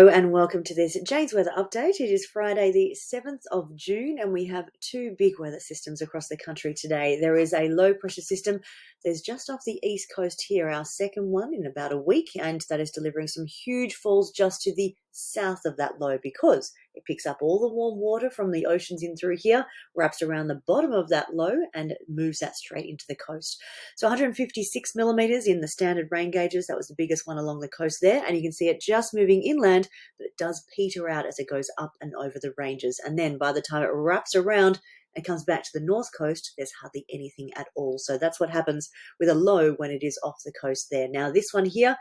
Hello and welcome to this Jane's weather update. It is Friday the 7th of June and we have two big weather systems across the country today. There is a low pressure system that's just off the east coast here, our second one in about a week, and that is delivering some huge falls just to the south of that low because it picks up all the warm water from the oceans in through here, wraps around the bottom of that low and moves that straight into the coast. So 156 millimeters in the standard rain gauges. That was the biggest one along the coast there, and you can see it just moving inland, but it does peter out as it goes up and over the ranges. And then by the time it wraps around and comes back to the north coast, there's hardly anything at all. So that's what happens with a low when it is off the coast there. Now this one here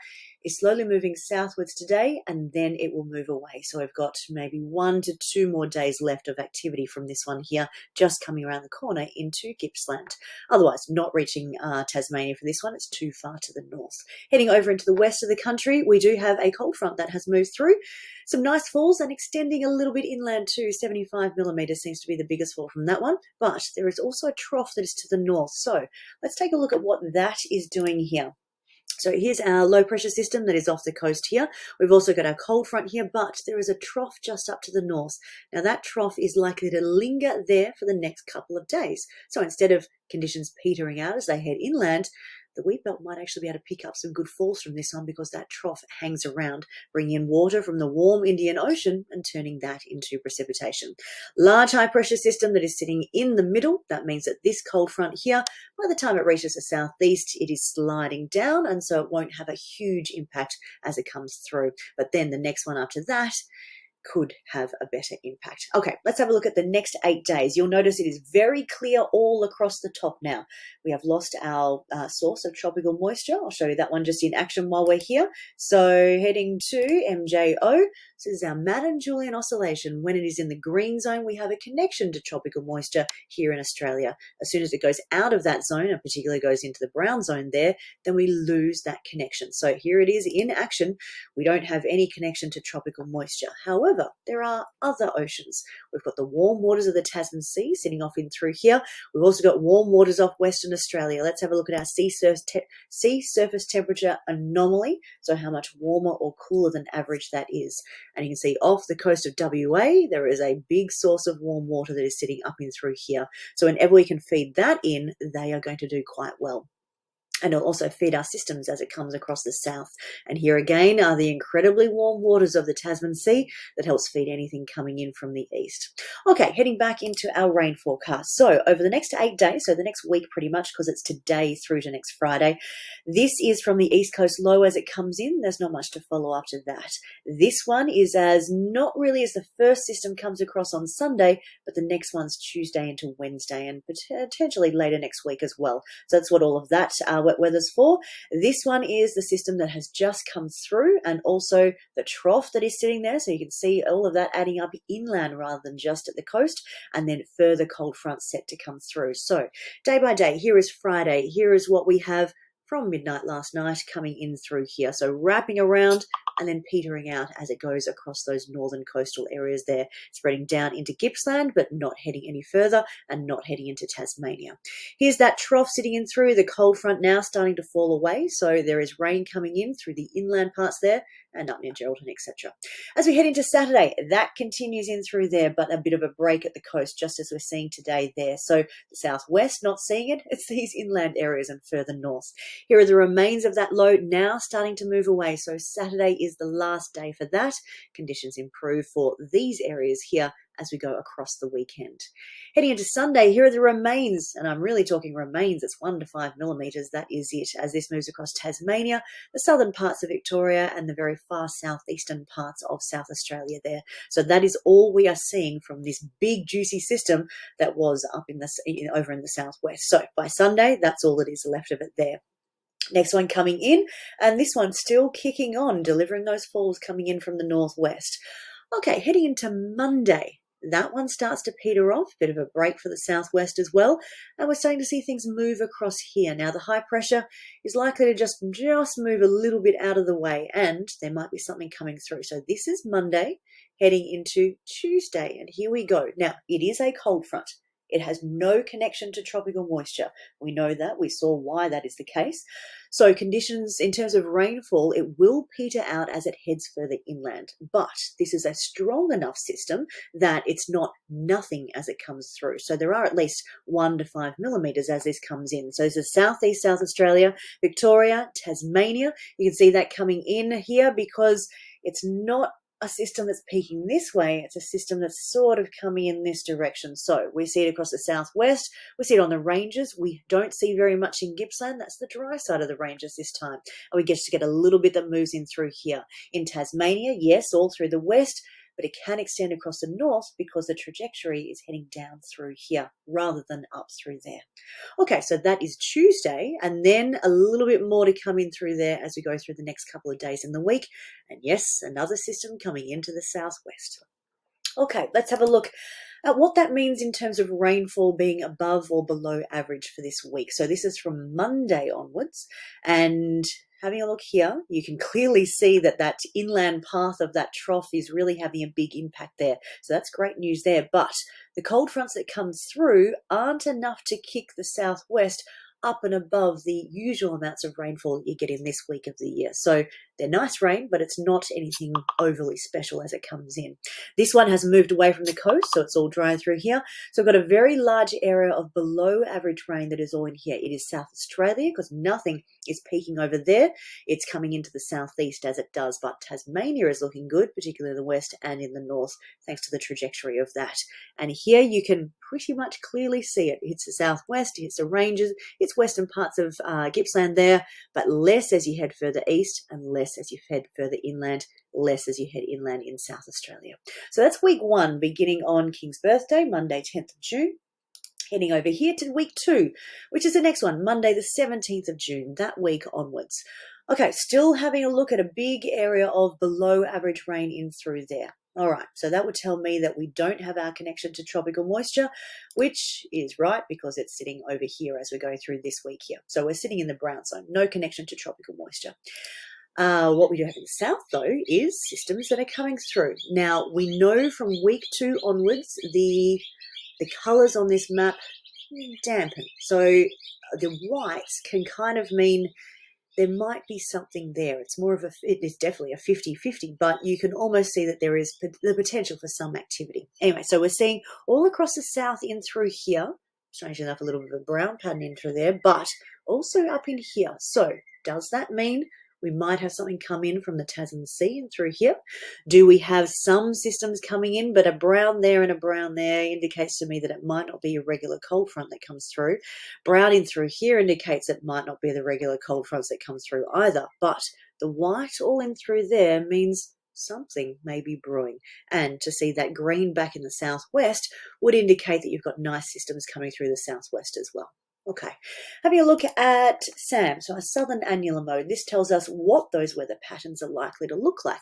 is slowly moving southwards today, and then it will move away. So we've got maybe 1 to 2 more days left of activity from this one here, just coming around the corner into Gippsland. Otherwise, not reaching Tasmania for this one. It's too far to the north. Heading over into the west of the country, we do have a cold front that has moved through. Some nice falls and extending a little bit inland too. 75 millimeters seems to be the biggest fall from that one. But there is also a trough that is to the north. So let's take a look at what that is doing here. So here's our low pressure system that is off the coast here. We've also got our cold front here, but there is a trough just up to the north. Now that trough is likely to linger there for the next couple of days. So instead of conditions petering out as they head inland, the wheat belt might actually be able to pick up some good falls from this one because that trough hangs around, bringing in water from the warm Indian Ocean and turning that into precipitation. Large high pressure system that is sitting in the middle. That means that this cold front here, by the time it reaches the southeast, it is sliding down, and so it won't have a huge impact as it comes through. But then the next one after that could have a better impact. Okay, let's have a look at the next 8 days. You'll notice it is very clear all across the top now. We have lost our source of tropical moisture. I'll show you that one just in action while we're here. So heading to MJO, this is our Madden-Julian oscillation. When it is in the green zone, we have a connection to tropical moisture here in Australia. As soon as it goes out of that zone, and particularly goes into the brown zone there, then we lose that connection. So here it is in action. We don't have any connection to tropical moisture. However, there are other oceans. We've got the warm waters of the Tasman Sea sitting off in through here. We've also got warm waters off Western Australia. Let's have a look at our sea surface temperature anomaly. So how much warmer or cooler than average that is. And you can see off the coast of WA, there is a big source of warm water that is sitting up in through here. So whenever we can feed that in, they are going to do quite well. And it'll also feed our systems as it comes across the south. And here again are the incredibly warm waters of the Tasman Sea that helps feed anything coming in from the east. Okay, heading back into our rain forecast. So over the next 8 days, so the next week pretty much, because it's today through to next Friday, this is from the east coast low as it comes in. There's not much to follow after that. This one is as not really as the first system comes across on Sunday, but the next one's Tuesday into Wednesday and potentially later next week as well. So that's what all of that wet weather's for. This one is the system that has just come through, and also the trough that is sitting there. So you can see all of that adding up inland rather than just at the coast, and then further cold fronts set to come through. So day by day, here is Friday. Here is what we have from midnight last night coming in through here. So wrapping around and then petering out as it goes across those northern coastal areas there, spreading down into Gippsland, but not heading any further and not heading into Tasmania. Here's that trough sitting in through, the cold front now starting to fall away. So there is rain coming in through the inland parts there and up near Geraldton, etc. As we head into Saturday, that continues in through there, but a bit of a break at the coast, just as we're seeing today there. So the southwest not seeing it, it's these inland areas and further north. Here are the remains of that low now starting to move away. So Saturday is the last day for that. Conditions improve for these areas here as we go across the weekend. Heading into Sunday, here are the remains, and I'm really talking remains. It's 1 to 5 millimeters. That is it as this moves across Tasmania, the southern parts of Victoria, and the very far southeastern parts of South Australia there. So that is all we are seeing from this big juicy system that was up in the over in the southwest. So by Sunday, that's all that is left of it there. Next one coming in, and this one's still kicking on, delivering those falls coming in from the northwest. Okay, heading into Monday. That one starts to peter off, bit of a break for the southwest as well, and we're starting to see things move across here. Now the high pressure is likely to just move a little bit out of the way, and there might be something coming through. So this is Monday, heading into Tuesday, and here we go. Now it is a cold front. It has no connection to tropical moisture. We know that. We saw why that is the case. So conditions in terms of rainfall, it will peter out as it heads further inland. But this is a strong enough system that it's not nothing as it comes through. So there are at least 1 to 5 millimeters as this comes in. So this is southeast South Australia, Victoria, Tasmania. You can see that coming in here because it's not a system that's peaking this way. It's a system that's sort of coming in this direction. So we see it across the southwest. We see it on the ranges. We don't see very much in Gippsland. That's the dry side of the ranges this time. And we just get a little bit that moves in through here. In Tasmania, yes, all through the west, but it can extend across the north because the trajectory is heading down through here rather than up through there. Okay, so that is Tuesday, and then a little bit more to come in through there as we go through the next couple of days in the week. And yes, another system coming into the southwest. Okay, let's have a look at what that means in terms of rainfall being above or below average for this week. So this is from Monday onwards, and having a look here, you can clearly see that that inland path of that trough is really having a big impact there. So that's great news there. But the cold fronts that come through aren't enough to kick the southwest up and above the usual amounts of rainfall that you get in this week of the year. So they're nice rain, but it's not anything overly special as it comes in. This one has moved away from the coast, so it's all dry through here. So we've got a very large area of below average rain that is all in here. It is South Australia because nothing is peaking over there. It's coming into the southeast as it does, but Tasmania is looking good, particularly in the west and in the north, thanks to the trajectory of that. And here you can pretty much clearly see it. It hits the southwest, it hits the ranges, it's western parts of Gippsland there, but less as you head further east and less as you head further inland, less as you head inland in South Australia. So that's week 1, beginning on King's birthday, Monday, 10th of June. Heading over here to week 2, which is the next one, Monday the 17th of June, that week onwards. Okay, still having a look at a big area of below average rain in through there. All right, so that would tell me that we don't have our connection to tropical moisture, which is right because it's sitting over here as we're going through this week here. So we're sitting in the brown zone, no connection to tropical moisture. What we do have in the south, though, is systems that are coming through. Now, we know from week 2 onwards, the colours on this map dampen. So the whites can kind of mean there might be something there. It's more of it is definitely a 50-50, but you can almost see that there is the potential for some activity. Anyway, so we're seeing all across the south in through here, strangely enough, a little bit of a brown pattern in through there, but also up in here. So does that mean we might have something come in from the Tasman Sea and through here? Do we have some systems coming in, but a brown there and a brown there indicates to me that it might not be a regular cold front that comes through. Brown in through here indicates it might not be the regular cold fronts that comes through either. But the white all in through there means something may be brewing. And to see that green back in the southwest would indicate that you've got nice systems coming through the southwest as well. Okay, having a look at SAM, so a southern annular mode. This tells us what those weather patterns are likely to look like.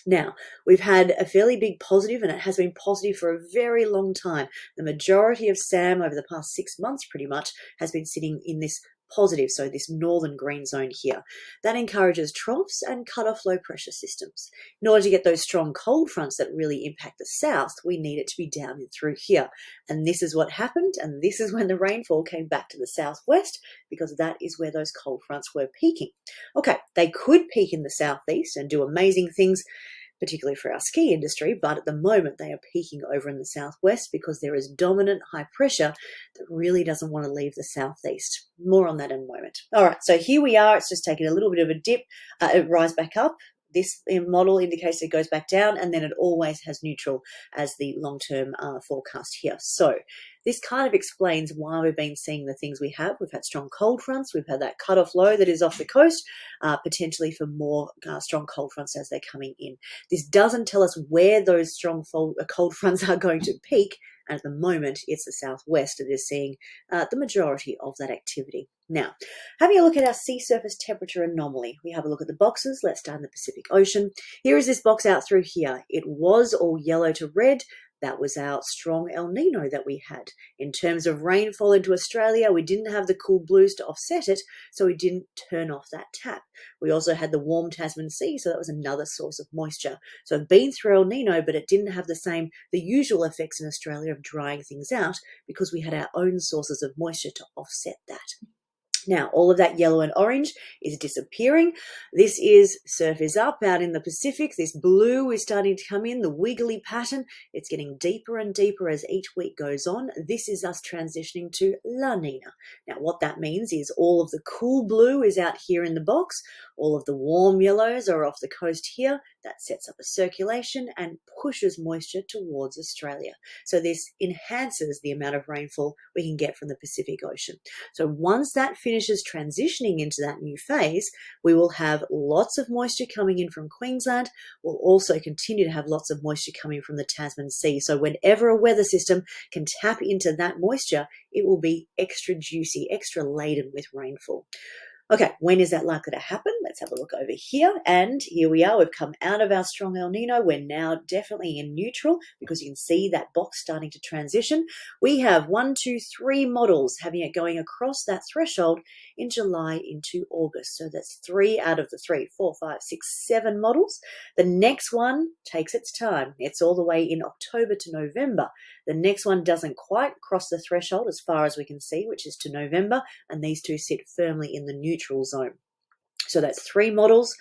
Now, we've had a fairly big positive, and it has been positive for a very long time. The majority of SAM over the past 6 months pretty much has been sitting in this positive, so this northern green zone here. That encourages troughs and cut-off low pressure systems. In order to get those strong cold fronts that really impact the south, we need it to be down and through here. And this is what happened, and this is when the rainfall came back to the southwest, because that is where those cold fronts were peaking. Okay, they could peak in the southeast and do amazing things, particularly for our ski industry, but at the moment they are peaking over in the southwest because there is dominant high pressure that really doesn't want to leave the southeast. More on that in a moment. All right, so here we are. It's just taken a little bit of a dip, rise back up. This model indicates it goes back down, and then it always has neutral as the long-term forecast here. So this kind of explains why we've been seeing the things we have. We've had strong cold fronts. We've had that cut-off low that is off the coast, potentially for more strong cold fronts as they're coming in. This doesn't tell us where those strong cold fronts are going to peak. And at the moment, it's the southwest that is seeing the majority of that activity. Now, having a look at our sea surface temperature anomaly, we have a look at the boxes. Let's start in the Pacific Ocean. Here is this box out through here. It was all yellow to red, That was our strong El Nino that we had. In terms of rainfall into Australia, we didn't have the cool blues to offset it, so we didn't turn off that tap. We also had the warm Tasman Sea, so that was another source of moisture. So I've been through El Nino, but it didn't have the usual effects in Australia of drying things out because we had our own sources of moisture to offset that. Now, all of that yellow and orange is disappearing. This is surf is up out in the Pacific. This blue is starting to come in, the wiggly pattern. It's getting deeper and deeper as each week goes on. This is us transitioning to La Nina. Now, what that means is all of the cool blue is out here in the box. All of the warm yellows are off the coast here. That sets up a circulation and pushes moisture towards Australia. So this enhances the amount of rainfall we can get from the Pacific Ocean. So once that finishes transitioning into that new phase, we will have lots of moisture coming in from Queensland. We'll also continue to have lots of moisture coming from the Tasman Sea. So whenever a weather system can tap into that moisture, it will be extra juicy, extra laden with rainfall. Okay, when is that likely to happen? Let's have a look over here. And here we are. We've come out of our strong El Nino. We're now definitely in neutral because you can see that box starting to transition. We have 1, 2, 3 models having it going across that threshold in July into August. So that's 3 out of the 3, 4, 5, 6, 7 models. The next one takes its time. It's all the way in October to November. The next one doesn't quite cross the threshold as far as we can see, which is to November, and these two sit firmly in the neutral zone. So that's 3 models,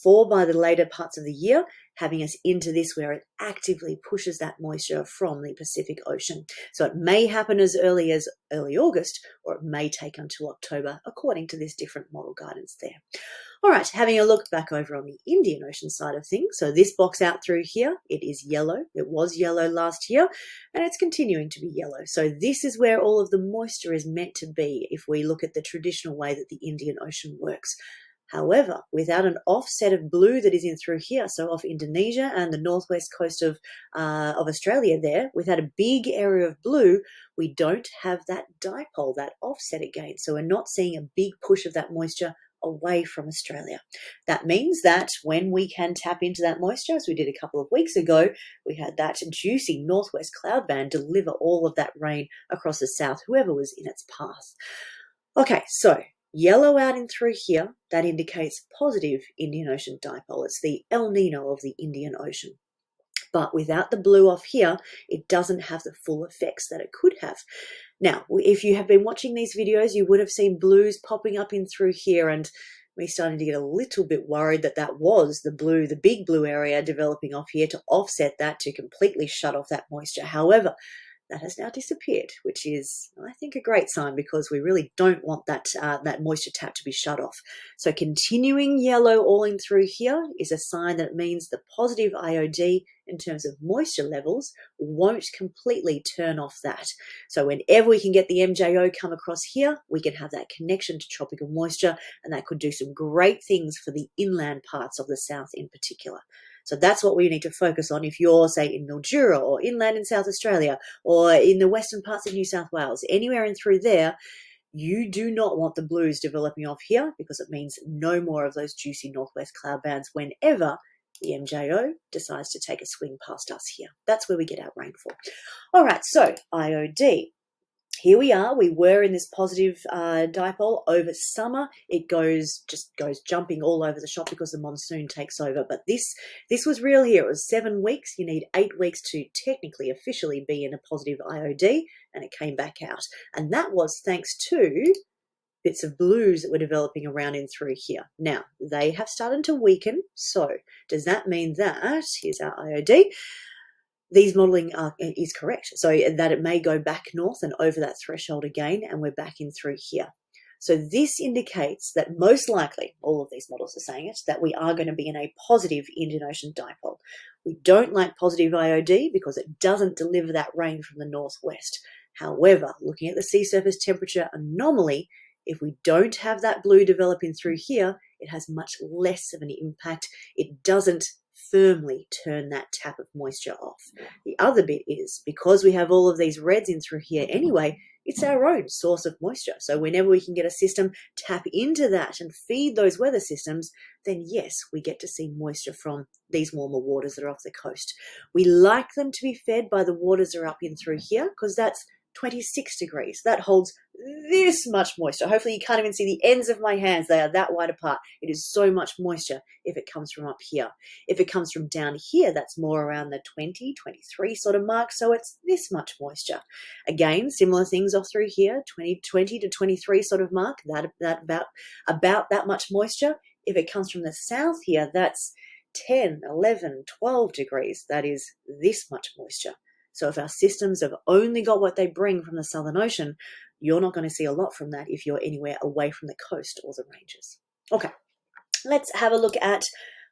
4 by the later parts of the year, having us into this where it actively pushes that moisture from the Pacific Ocean. So it may happen as early August, or it may take until October, according to this different model guidance there. All right, having a look back over on the Indian Ocean side of things. So this box out through here, it is yellow. It was yellow last year, and it's continuing to be yellow. So this is where all of the moisture is meant to be if we look at the traditional way that the Indian Ocean works. However, without an offset of blue that is in through here, so off Indonesia and the northwest coast of Australia there, without a big area of blue, we don't have that dipole, that offset again. So we're not seeing a big push of that moisture away from Australia. That means that when we can tap into that moisture, as we did a couple of weeks ago, we had that juicy northwest cloud band deliver all of that rain across the south, whoever was in its path. Okay, so yellow out in through here, that indicates positive Indian Ocean dipole. It's the El Nino of the Indian Ocean. But without the blue off here, it doesn't have the full effects that it could have. Now, if you have been watching these videos, you would have seen blues popping up in through here, and me starting to get a little bit worried that that was the blue, the big blue area developing off here to offset that, to completely shut off that moisture. However, that has now disappeared, which is, I think, a great sign because we really don't want that moisture tap to be shut off. So continuing yellow all in through here is a sign that it means the positive IOD in terms of moisture levels won't completely turn off that. So whenever we can get the MJO come across here, we can have that connection to tropical moisture, and that could do some great things for the inland parts of the south in particular. So that's what we need to focus on if you're, say, in Mildura or inland in South Australia or in the western parts of New South Wales, anywhere in through there. You do not want the blues developing off here because it means no more of those juicy northwest cloud bands whenever the MJO decides to take a swing past us here. That's where we get our rainfall. All right, so IOD. Here we are. We were in this positive dipole over summer. It just goes jumping all over the shop because the monsoon takes over. But this was real here. It was 7 weeks. You need 8 weeks to technically, officially be in a positive IOD, and it came back out. And that was thanks to bits of blues that were developing around in through here. Now, they have started to weaken. So does that mean that, here's our IOD, these modelling is correct, so that it may go back north and over that threshold again, and we're back in through here. So this indicates that most likely, all of these models are saying it, that we are going to be in a positive Indian Ocean dipole. We don't like positive IOD because it doesn't deliver that rain from the northwest. However, looking at the sea surface temperature anomaly, if we don't have that blue developing through here, it has much less of an impact. It doesn't firmly turn that tap of moisture off. The other bit is, because we have all of these reds in through here anyway, it's our own source of moisture. So whenever we can get a system tap into that and feed those weather systems, then yes, we get to see moisture from these warmer waters that are off the coast. We like them to be fed by the waters that are up in through here, because that's 26 degrees. That holds this much moisture. Hopefully you can't even see the ends of my hands. They are that wide apart. It is so much moisture if it comes from up here. If it comes from down here, that's more around the 20, 23 sort of mark. So it's this much moisture. Again, similar things off through here, 20 to 23 sort of mark, that about that much moisture. If it comes from the south here, that's 10, 11, 12 degrees. That is this much moisture. So if our systems have only got what they bring from the Southern Ocean, you're not going to see a lot from that if you're anywhere away from the coast or the ranges. Okay, let's have a look at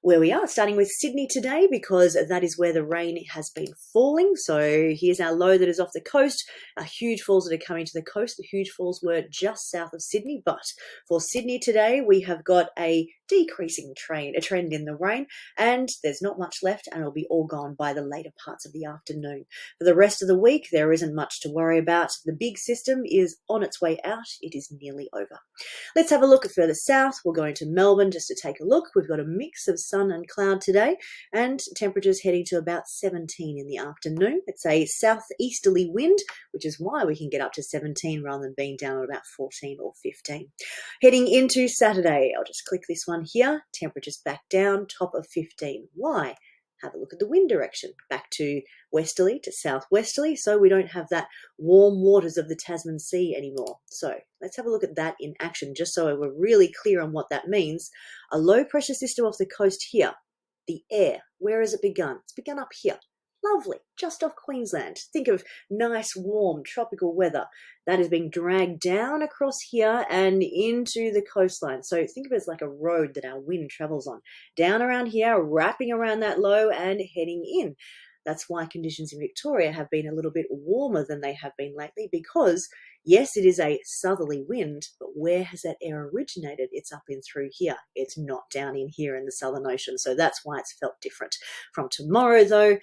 where we are, starting with Sydney today, because that is where the rain has been falling. So here's our low that is off the coast, our huge falls that are coming to the coast. The huge falls were just south of Sydney, but for Sydney today, we have got a decreasing trend in the rain, and there's not much left, and it'll be all gone by the later parts of the afternoon. For the rest of the week, there isn't much to worry about. The big system is on its way out. It is nearly over. Let's have a look at further south. We're going to Melbourne just to take a look. We've got a mix of sun and cloud today, and temperatures heading to about 17 in the afternoon. It's a southeasterly wind, which is why we can get up to 17 rather than being down at about 14 or 15. Heading into Saturday, I'll just click this one here. Temperatures back down, top of 15. Why? Have a look at the wind direction, back to westerly to southwesterly, so we don't have that warm waters of the Tasman Sea anymore. So let's have a look at that in action, just so we're really clear on what that means. A low pressure system off the coast here. The air, where has it begun? It's begun up here. Lovely, just off Queensland. Think of nice, warm, tropical weather. That is being dragged down across here and into the coastline. So think of it as like a road that our wind travels on. Down around here, wrapping around that low and heading in. That's why conditions in Victoria have been a little bit warmer than they have been lately, because yes, it is a southerly wind, but where has that air originated? It's up in through here. It's not down in here in the Southern Ocean. So that's why it's felt different. From tomorrow though,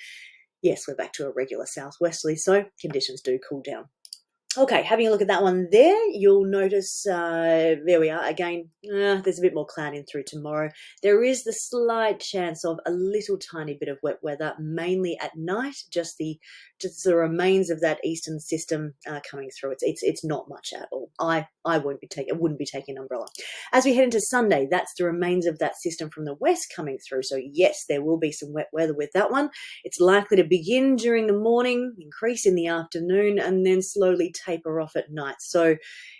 yes, we're back to a regular southwesterly, so conditions do cool down. Okay, having a look at that one there, you'll notice, there we are, again, there's a bit more cloud in through tomorrow. There is the slight chance of a little tiny bit of wet weather, mainly at night, just the remains of that eastern system coming through. It's not much at all. I wouldn't be taking an umbrella. As we head into Sunday, that's the remains of that system from the west coming through. So yes, there will be some wet weather with that one. It's likely to begin during the morning, increase in the afternoon, and then slowly taper off at night. So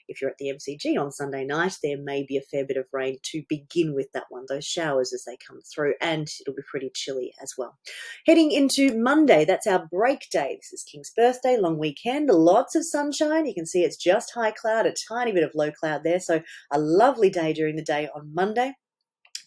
if you're at the MCG on Sunday night, there may be a fair bit of rain to begin with that one, those showers as they come through, and it'll be pretty chilly as well. Heading into Monday, that's our break day. This is King's birthday, long weekend, lots of sunshine. You can see it's just high cloud, a tiny bit of low cloud there. So a lovely day during the day on Monday.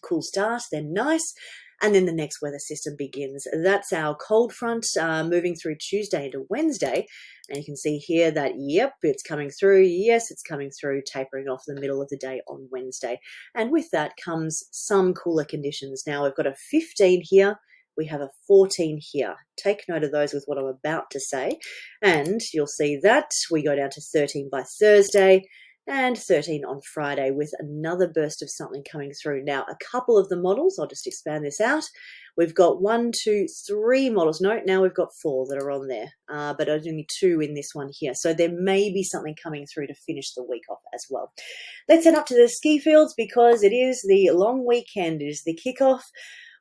Cool start, then nice. And then the next weather system begins. That's our cold front moving through Tuesday into Wednesday. And you can see here that, yep, it's coming through. Yes, it's coming through, tapering off the middle of the day on Wednesday. And with that comes some cooler conditions. Now we've got a 15 here. We have a 14 here. Take note of those with what I'm about to say. And you'll see that we go down to 13 by Thursday, and 13 on Friday with another burst of something coming through. Now, a couple of the models, I'll just expand this out. We've got 1, 2, 3 models. No, now we've got 4 that are on there, but only 2 in this one here. So there may be something coming through to finish the week off as well. Let's head up to the ski fields because it is the long weekend. It is the kickoff.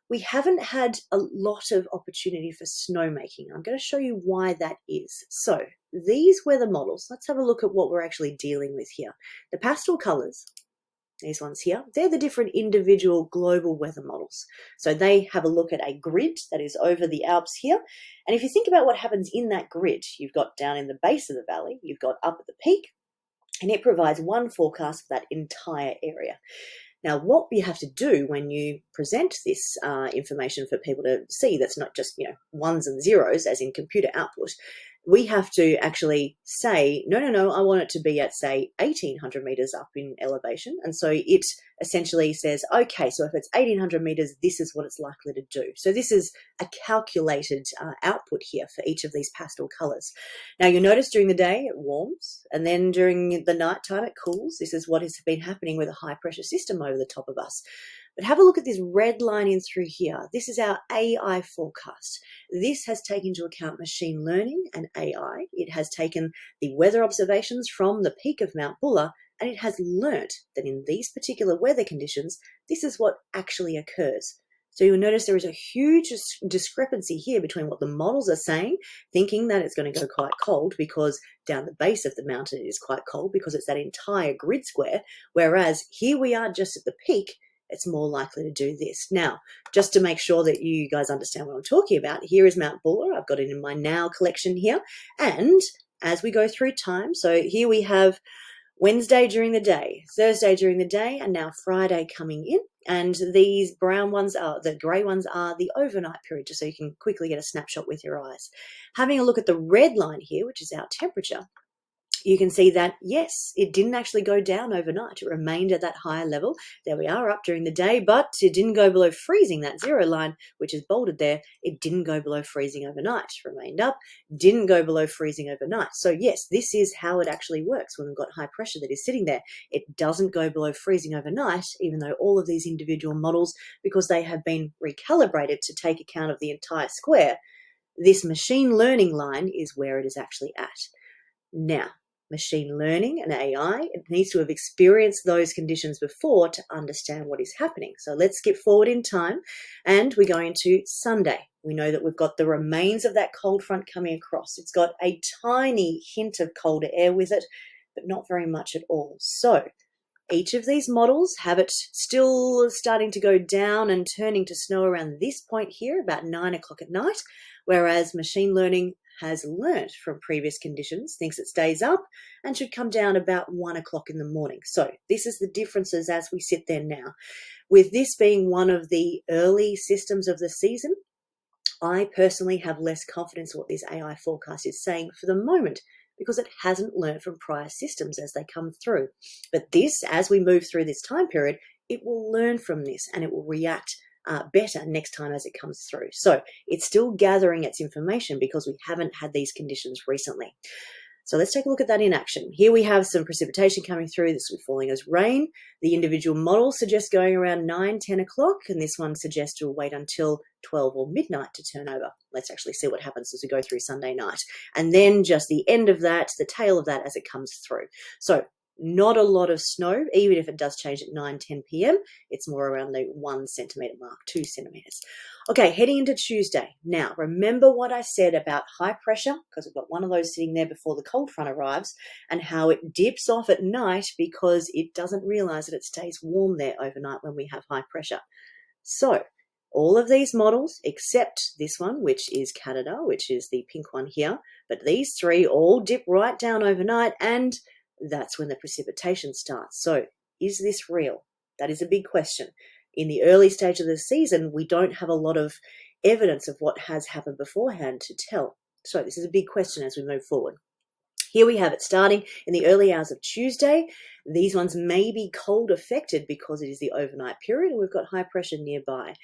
We haven't had a lot of opportunity for snowmaking. I'm going to show you why that is. So these weather models, let's have a look at what we're actually dealing with here. The pastel colours, these ones here, they're the different individual global weather models. So they have a look at a grid that is over the Alps here. And if you think about what happens in that grid, you've got down in the base of the valley, you've got up at the peak, and it provides one forecast for that entire area. Now, what you have to do when you present this information for people to see, that's not just, ones and zeros, as in computer output, we have to actually say, no, I want it to be at, say, 1,800 meters up in elevation. And so it essentially says, okay, so if it's 1,800 meters, this is what it's likely to do. So this is a calculated output here for each of these pastel colors. Now you'll notice during the day it warms, and then during the nighttime it cools. This is what has been happening with a high pressure system over the top of us. But have a look at this red line in through here. This is our AI forecast. This has taken into account machine learning and AI. It has taken the weather observations from the peak of Mount Buller, and it has learnt that in these particular weather conditions, this is what actually occurs. So you'll notice there is a huge discrepancy here between what the models are saying, thinking that it's going to go quite cold because down the base of the mountain it is quite cold because it's that entire grid square, whereas here we are just at the peak, it's more likely to do this. Now, just to make sure that you guys understand what I'm talking about, here is Mount Buller. I've got it in my Now collection here. And as we go through time, so here we have Wednesday during the day, Thursday during the day, and now Friday coming in. And these brown ones the grey ones are the overnight period, just so you can quickly get a snapshot with your eyes. Having a look at the red line here, which is our temperature, you can see that, yes, it didn't actually go down overnight. It remained at that higher level. There we are up during the day, but it didn't go below freezing. That zero line, which is bolded there, it didn't go below freezing overnight. It remained up, didn't go below freezing overnight. So yes, this is how it actually works when we've got high pressure that is sitting there. It doesn't go below freezing overnight, even though all of these individual models, because they have been recalibrated to take account of the entire square, this machine learning line is where it is actually at. Now, machine learning and AI, it needs to have experienced those conditions before to understand what is happening. So let's skip forward in time and we're going to Sunday. We know that we've got the remains of that cold front coming across. It's got a tiny hint of colder air with it, but not very much at all. So each of these models have it still starting to go down and turning to snow around this point here, about 9 o'clock at night, whereas machine learning has learnt from previous conditions, thinks it stays up and should come down about 1 o'clock in the morning. So this is the differences as we sit there now. With this being one of the early systems of the season, I personally have less confidence in what this AI forecast is saying for the moment because it hasn't learnt from prior systems as they come through. But this, as we move through this time period, it will learn from this and it will react better next time as it comes through. So it's still gathering its information because we haven't had these conditions recently. So let's take a look at that in action. Here we have some precipitation coming through. This will be falling as rain. The individual models suggest going around 9, 10 o'clock, and this one suggests we'll wait until 12 or midnight to turn over. Let's actually see what happens as we go through Sunday night. And then just the end of that, the tail of that as it comes through. So not a lot of snow, even if it does change at 9, 10 p.m. It's more around the 1 centimetre mark, 2 centimetres. Okay, heading into Tuesday. Now, remember what I said about high pressure, because we've got one of those sitting there before the cold front arrives, and how it dips off at night because it doesn't realise that it stays warm there overnight when we have high pressure. So, all of these models, except this one, which is Canada, which is the pink one here, but these three all dip right down overnight, and that's when the precipitation starts. So is this real? That is a big question. In the early stage of the season, we don't have a lot of evidence of what has happened beforehand to tell. So this is a big question as we move forward. Here we have it starting in the early hours of Tuesday. These ones may be cold affected because it is the overnight period and we've got high pressure nearby.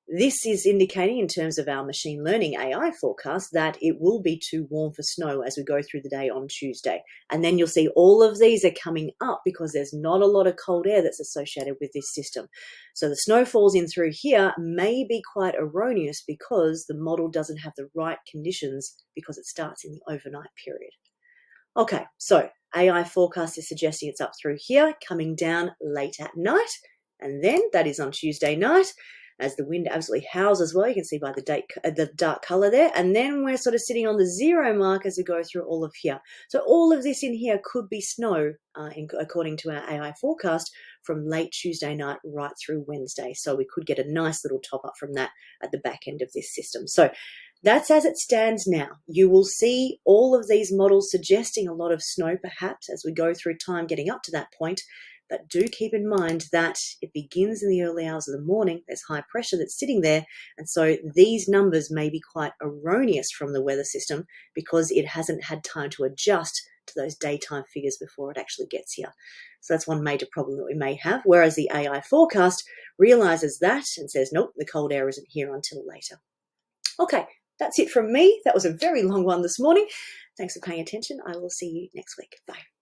This is indicating in terms of our machine learning AI forecast that it will be too warm for snow as we go through the day on Tuesday. And then you'll see all of these are coming up because there's not a lot of cold air that's associated with this system. So the snowfalls in through here may be quite erroneous because the model doesn't have the right conditions because it starts in the overnight period. Okay, so AI forecast is suggesting it's up through here, coming down late at night. And then that is on Tuesday night. As the wind absolutely howls as well, you can see by the dark color there. And then we're sort of sitting on the 0 mark as we go through all of here. So all of this in here could be snow, according to our AI forecast, from late Tuesday night right through Wednesday. So we could get a nice little top up from that at the back end of this system. So that's as it stands now. You will see all of these models suggesting a lot of snow perhaps as we go through time getting up to that point. But do keep in mind that it begins in the early hours of the morning. There's high pressure that's sitting there. And so these numbers may be quite erroneous from the weather system because it hasn't had time to adjust to those daytime figures before it actually gets here. So that's one major problem that we may have. Whereas the AI forecast realizes that and says, nope, the cold air isn't here until later. Okay, that's it from me. That was a very long one this morning. Thanks for paying attention. I will see you next week. Bye.